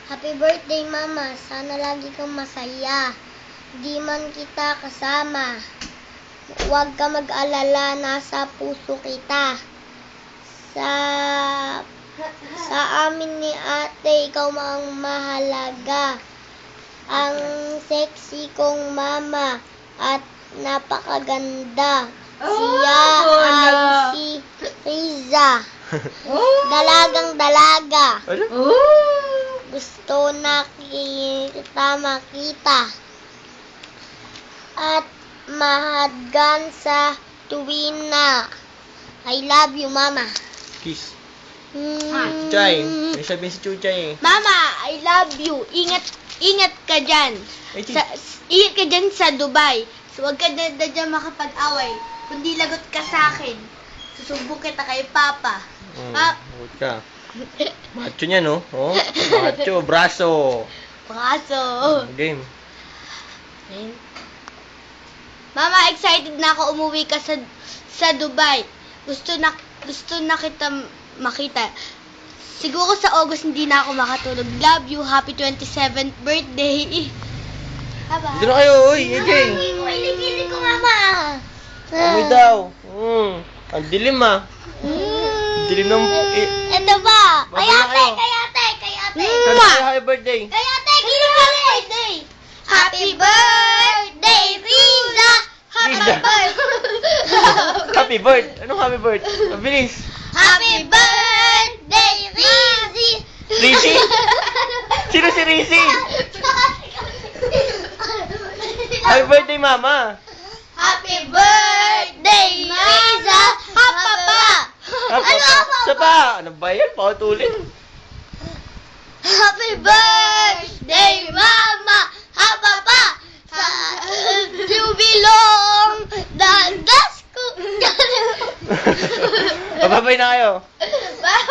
Happy birthday, Mama. Sana lagi kang masaya. Di man kita kasama. Huwag ka mag-alala, nasa puso kita. Sa amin ni ate, ikaw ang mahalaga. Ang sexy kong mama at napakaganda. Siya ay si Riza. Dalagang dalaga. Gusto na kita makita. At mahadgan sa tuwina. I love you, Mama. Kiss. Chuchay. May sabihin si Chuchay eh. Mama, I love you. Ingat ka dyan. Ingat ka dyan sa Dubai. So, huwag ka na dyan makapag-away. Kundi lagot ka sa akin. Susubok kita kay Papa. Huwag ka. Macho niya, no? Oh, macho, braso. Braso. Game. Mama, excited na ako umuwi ka sa Dubai. Gusto na kita makita. Siguro sa August hindi na ako makatulog. Love you. Happy 27th birthday. Bye-bye. Dito na kayo, uy, AJ. Kilig ko, Mama. Amoy daw. Ang dilim ah. Dilim ng... Ito ba? Babay na kayo. Kayate. Happy birthday. Kayate, kilig ka birthday. Happy birthday, Riza. Riza. Happy bird. Anong happy bird? Mabilis. Happy birthday, Rizzy. Rizzy? Sino si Rizzy? Happy birthday, Mama. Happy birthday, Riza. Hapapa. Isa pa. Ano ba yan? Pautulin. Happy birthday, Mama. Hapapa. You belong. Dagas ko. Babay na kayo. Bye.